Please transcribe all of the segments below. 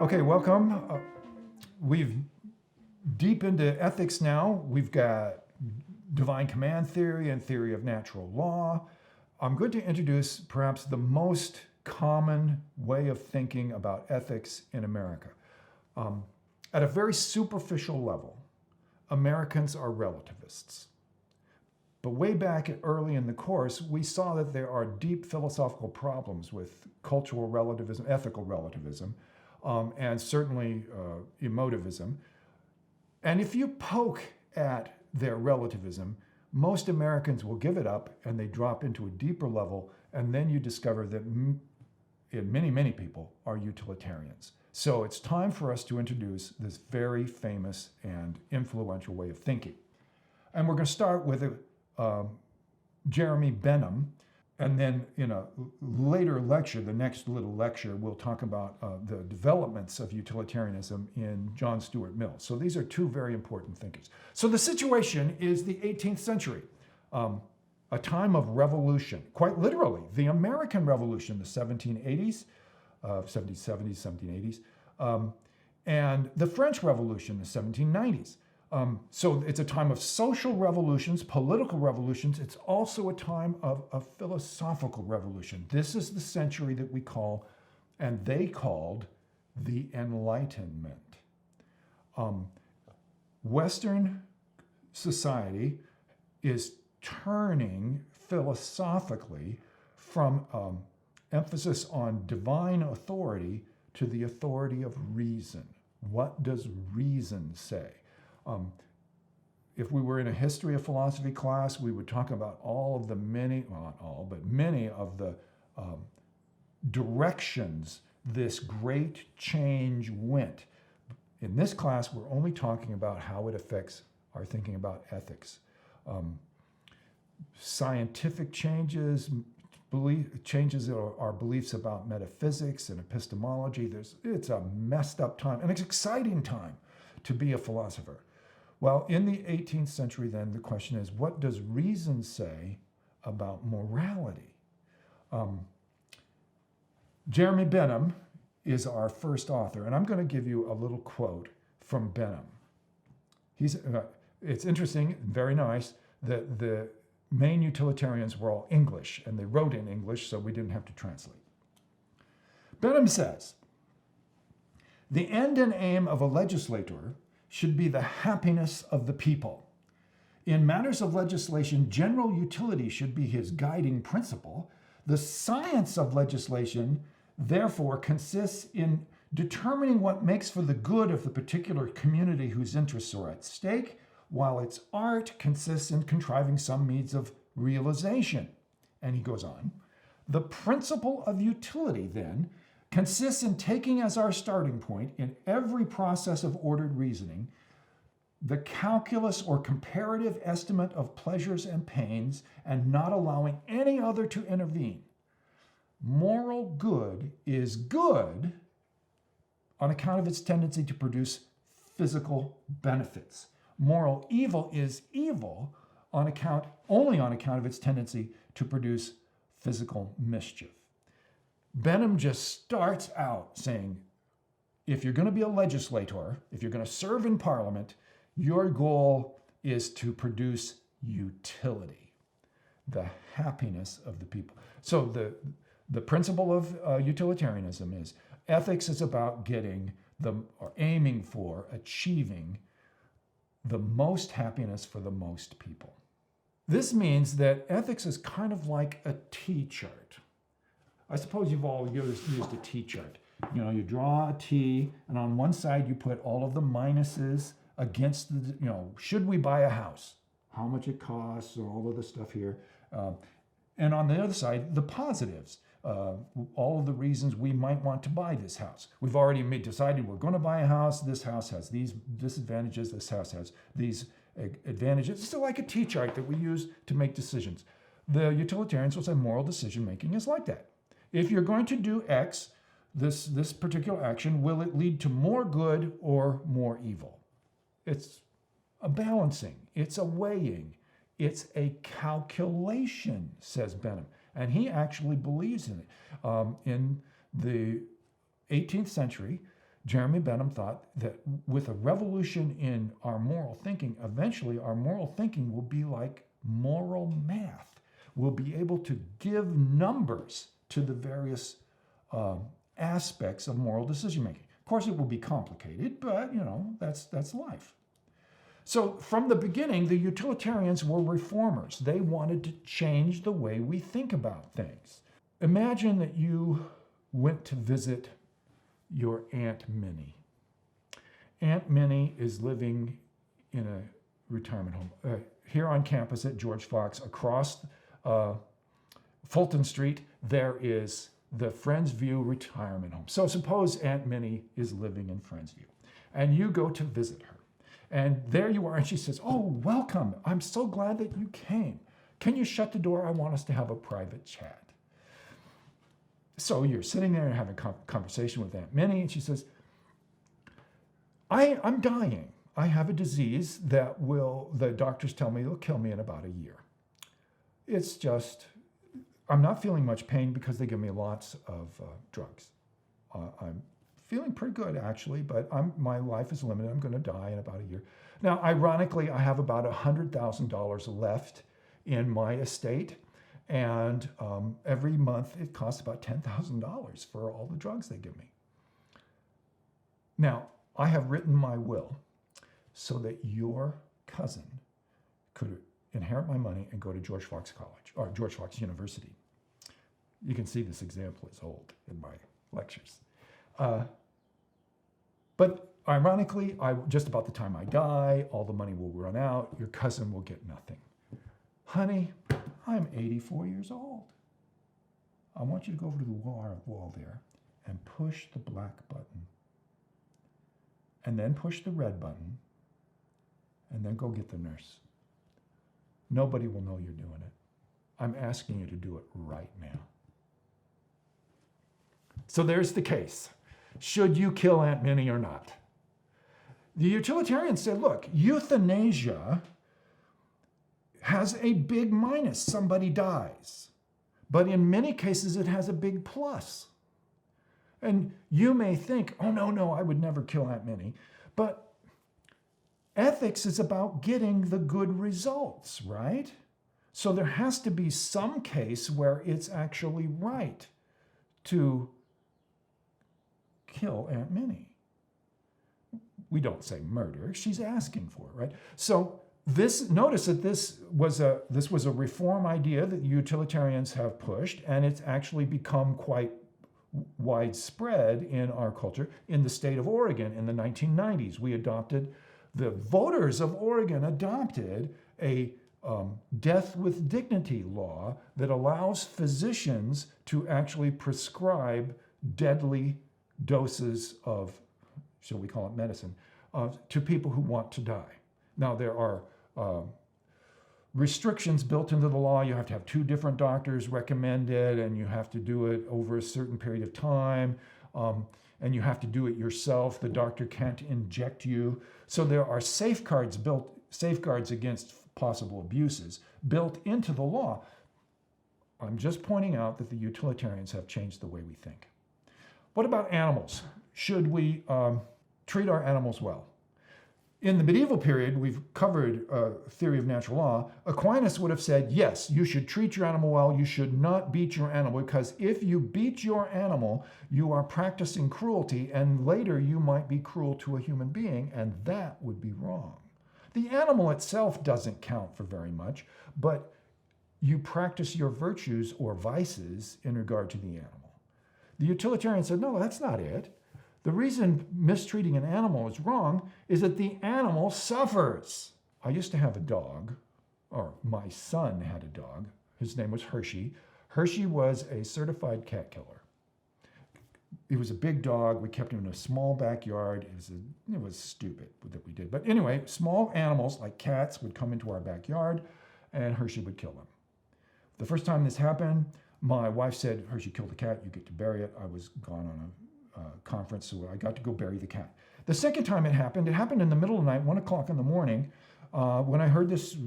Okay, welcome. We've deep into ethics now. We've got divine command theory and theory of natural law. I'm going to introduce perhaps the most common way of thinking about ethics in America. At a very superficial level, Americans are relativists. But way back early in the course, we saw that there are deep philosophical problems with cultural relativism, ethical relativism, and certainly emotivism. And if you poke at their relativism, most Americans will give it up and they drop into a deeper level, and then you discover that many people are utilitarians. So it's time for us to introduce this very famous and influential way of thinking. And we're going to start with Jeremy Benham, and then in a later lecture, the next little lecture, we'll talk about the developments of utilitarianism in John Stuart Mill. So these are two very important thinkers. So the situation is the 18th century, a time of revolution, quite literally, the American Revolution, the 1780s, 1770s, 1780s, and the French Revolution, the 1790s. So it's a time of social revolutions, political revolutions. It's also a time of a philosophical revolution. This is the century that we call, and they called, the Enlightenment. Western society is turning philosophically from emphasis on divine authority to the authority of reason. What does reason say? If we were in a history of philosophy class, we would talk about all of the many, well, not all, but many of the directions this great change went. In this class, we're only talking about how it affects our thinking about ethics. Scientific changes, changes in our beliefs about metaphysics and epistemology. It's a messed up time, and it's an exciting time to be a philosopher. Well, in the 18th century, then, the question is, what does reason say about morality? Jeremy Benham is our first author, and I'm going to give you a little quote from Benham. It's interesting, very nice, that the main utilitarians were all English, and they wrote in English, so we didn't have to translate. Benham says, "The end and aim of a legislator should be the happiness of the people. In matters of legislation, general utility should be his guiding principle. The science of legislation, therefore, consists in determining what makes for the good of the particular community whose interests are at stake, while its art consists in contriving some means of realization." And he goes on, "The principle of utility, then, consists in taking as our starting point in every process of ordered reasoning the calculus or comparative estimate of pleasures and pains, and not allowing any other to intervene. Moral good is good on account of its tendency to produce physical benefits. Moral evil is evil only on account of its tendency to produce physical mischief." Benham just starts out saying, if you're going to be a legislator, if you're going to serve in Parliament, your goal is to produce utility, the happiness of the people. So the principle of utilitarianism is ethics is about aiming for, achieving the most happiness for the most people. This means that ethics is kind of like a T-chart. I suppose you've all used a T-chart. You draw a T, and on one side you put all of the minuses against should we buy a house? How much it costs, and all of the stuff here. And on the other side, the positives. All of the reasons we might want to buy this house. We've already decided we're going to buy a house. This house has these disadvantages. This house has these advantages. It's still like a T-chart that we use to make decisions. The utilitarians will say moral decision making is like that. If you're going to do X, this particular action, will it lead to more good or more evil? It's a balancing. It's a weighing. It's a calculation, says Benham. And he actually believes in it. In the 18th century, Jeremy Bentham thought that with a revolution in our moral thinking, eventually our moral thinking will be like moral math. We'll be able to give numbers to the various aspects of moral decision making. Of course, it will be complicated, but that's life. So from the beginning, the utilitarians were reformers. They wanted to change the way we think about things. Imagine that you went to visit your Aunt Minnie. Aunt Minnie is living in a retirement home. Here on campus at George Fox, across Fulton Street, there is the Friendsview retirement home. So suppose Aunt Minnie is living in Friendsview, and you go to visit her. And there you are, and she says, "Oh, welcome. I'm so glad that you came. Can you shut the door? I want us to have a private chat." So you're sitting there and having a conversation with Aunt Minnie, and she says, I'm dying. I have a disease that the doctors tell me will kill me in about a year. It's just, I'm not feeling much pain because they give me lots of drugs. I'm feeling pretty good, actually, but my life is limited. I'm going to die in about a year. Now, ironically, I have about $100,000 left in my estate, and every month it costs about $10,000 for all the drugs they give me. Now, I have written my will so that your cousin could inherit my money and go to George Fox College, or George Fox University. You can see this example is old in my lectures. But ironically, just about the time I die, all the money will run out. Your cousin will get nothing. Honey, I'm 84 years old. I want you to go over to the wall there and push the black button. And then push the red button. And then go get the nurse. Nobody will know you're doing it. I'm asking you to do it right now. So there's the case. Should you kill Aunt Minnie or not? The utilitarians said, look, euthanasia has a big minus. Somebody dies. But in many cases, it has a big plus. And you may think, oh, no, I would never kill Aunt Minnie. But ethics is about getting the good results, right? So there has to be some case where it's actually right to kill Aunt Minnie. We don't say murder. She's asking for it, right? So notice that this was a reform idea that utilitarians have pushed, and it's actually become quite widespread in our culture. In the state of Oregon in the 1990s, the voters of Oregon adopted a death with dignity law that allows physicians to actually prescribe deadly doses of, shall we call it medicine, to people who want to die. Now, there are restrictions built into the law. You have to have 2 different doctors recommend it, and you have to do it over a certain period of time, and you have to do it yourself. The doctor can't inject you. So there are safeguards against possible abuses built into the law. I'm just pointing out that the utilitarians have changed the way we think. What about animals? Should we treat our animals well? In the medieval period, we've covered theory of natural law. Aquinas would have said, yes, you should treat your animal well. You should not beat your animal, because if you beat your animal, you are practicing cruelty, and later you might be cruel to a human being, and that would be wrong. The animal itself doesn't count for very much, but you practice your virtues or vices in regard to the animal. The utilitarian said, no, that's not it. The reason mistreating an animal is wrong is that the animal suffers. I used to have a dog, or my son had a dog. His name was Hershey. Hershey was a certified cat killer. He was a big dog. We kept him in a small backyard. It was stupid that we did. But anyway, small animals like cats would come into our backyard, and Hershey would kill them. The first time this happened, my wife said, Hershey killed a cat. You get to bury it. I was gone on a conference, so I got to go bury the cat. The second time it happened in the middle of the night, 1 o'clock in the morning, when I heard this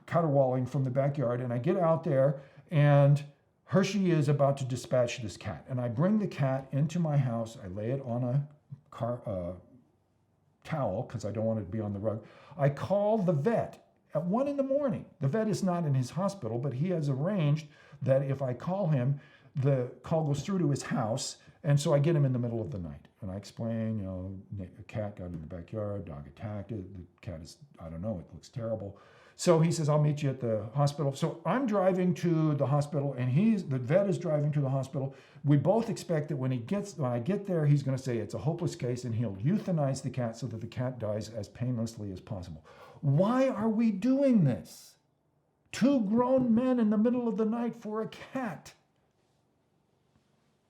caterwauling from the backyard, and I get out there, and Hershey is about to dispatch this cat. And I bring the cat into my house. I lay it on a towel because I don't want it to be on the rug. I call the vet at 1 a.m. The vet is not in his hospital, but he has arranged that if I call him, the call goes through to his house, and so I get him in the middle of the night. And I explain, a cat got in the backyard, dog attacked it, the cat is, I don't know, it looks terrible. So he says, I'll meet you at the hospital. So I'm driving to the hospital, and the vet is driving to the hospital. We both expect that when I get there, he's going to say it's a hopeless case, and he'll euthanize the cat so that the cat dies as painlessly as possible. Why are we doing this? 2 grown men in the middle of the night for a cat.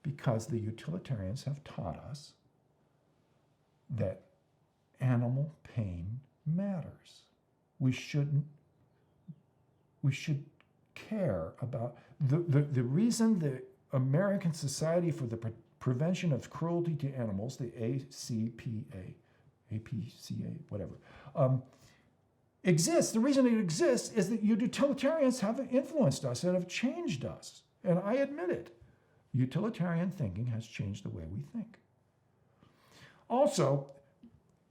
Because the utilitarians have taught us that animal pain matters. We should care about the reason the American Society for the Prevention of Cruelty to Animals, the APCA, whatever, exists. The reason it exists is that utilitarians have influenced us and have changed us. And I admit it. Utilitarian thinking has changed the way we think. Also,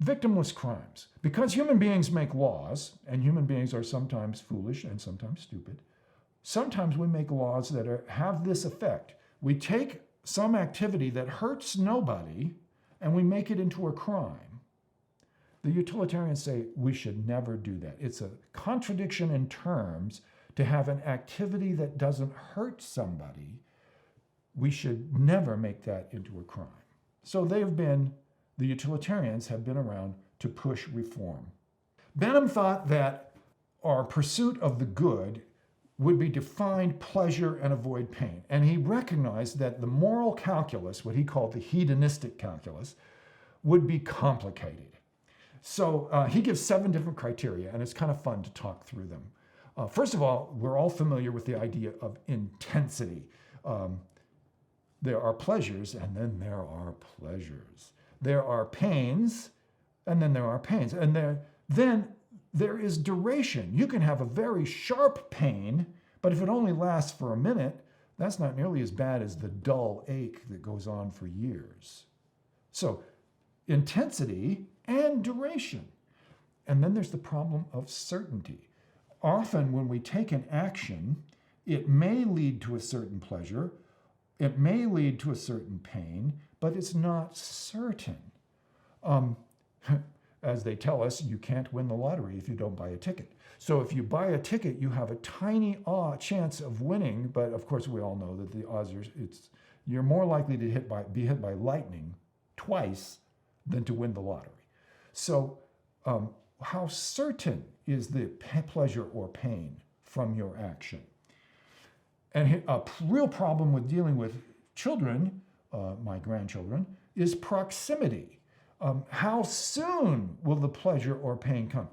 victimless crimes. Because human beings make laws, and human beings are sometimes foolish and sometimes stupid, sometimes we make laws that have this effect. We take some activity that hurts nobody and we make it into a crime. The utilitarians say we should never do that. It's a contradiction in terms to have an activity that doesn't hurt somebody. We should never make that into a crime. So the utilitarians have been around to push reform. Benham thought that our pursuit of the good would be to find pleasure and avoid pain. And he recognized that the moral calculus, what he called the hedonistic calculus, would be complicated. So he gives 7 different criteria, and it's kind of fun to talk through them. First of all, we're all familiar with the idea of intensity. There are pleasures, and then there are pleasures. There are pains, and then there are pains. And then there is duration. You can have a very sharp pain, but if it only lasts for a minute, that's not nearly as bad as the dull ache that goes on for years. So, intensity and duration. And then there's the problem of certainty. Often when we take an action, it may lead to a certain pleasure, it may lead to a certain pain, but it's not certain. As they tell us, you can't win the lottery if you don't buy a ticket. So if you buy a ticket, you have a tiny chance of winning, but of course we all know that the odds are, you're more likely to be hit by lightning twice than to win the lottery. So how certain is the pleasure or pain from your action? And a real problem with dealing with children, my grandchildren, is proximity. How soon will the pleasure or pain come?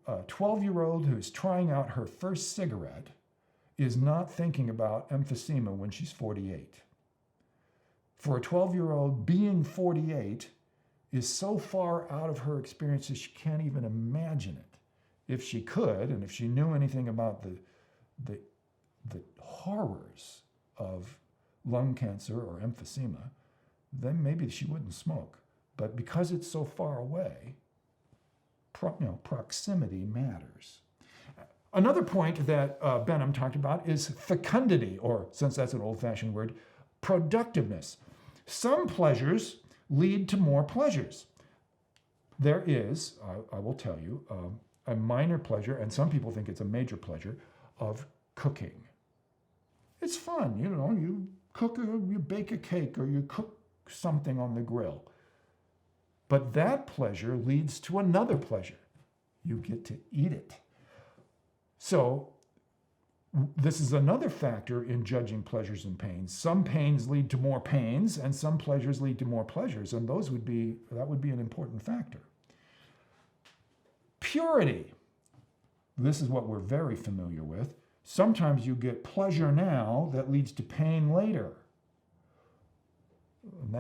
A 12-year-old who's trying out her first cigarette is not thinking about emphysema when she's 48. For a 12-year-old, being 48 is so far out of her experiences she can't even imagine it. If she could, and if she knew anything about the horrors of lung cancer or emphysema, then maybe she wouldn't smoke. But because it's so far away, proximity matters. Another point that Benham talked about is fecundity, or since that's an old-fashioned word, productiveness. Some pleasures lead to more pleasures. There is, I will tell you, a minor pleasure, and some people think it's a major pleasure, of cooking. It's fun, you bake a cake or you cook something on the grill. But that pleasure leads to another pleasure. You get to eat it. So this is another factor in judging pleasures and pains. Some pains lead to more pains, and some pleasures lead to more pleasures, and that would be an important factor. Purity. This is what we're very familiar with. Sometimes you get pleasure now that leads to pain later. And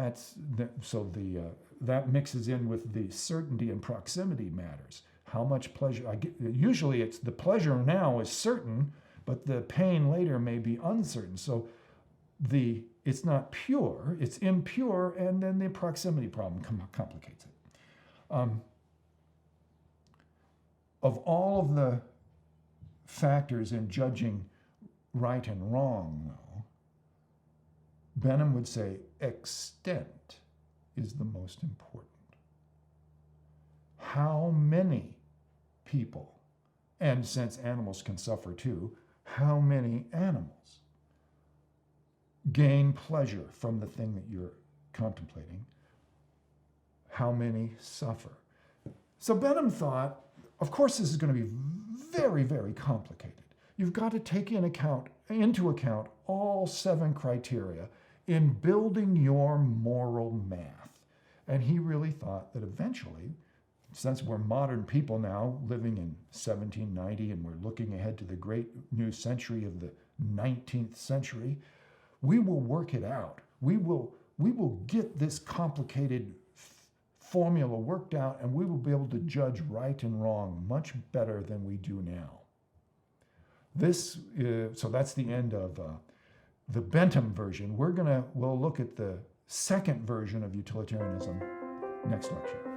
that mixes in with the certainty and proximity matters. How much pleasure I get? Usually it's the pleasure now is certain, but the pain later may be uncertain. So it's not pure, it's impure, and then the proximity problem complicates it. Of all of the factors in judging right and wrong, though, Benham would say extent is the most important. How many people, and since animals can suffer too, how many animals gain pleasure from the thing that you're contemplating? How many suffer? So Benham thought, of course, this is going to be very, very complicated. You've got to take into account all 7 criteria in building your moral math. And he really thought that eventually, since we're modern people now living in 1790 and we're looking ahead to the great new century of the 19th century, we will work it out. We will get this complicated formula worked out, and we will be able to judge right and wrong much better than we do now. So that's the end of the Bentham version. We'll look at the second version of utilitarianism next lecture.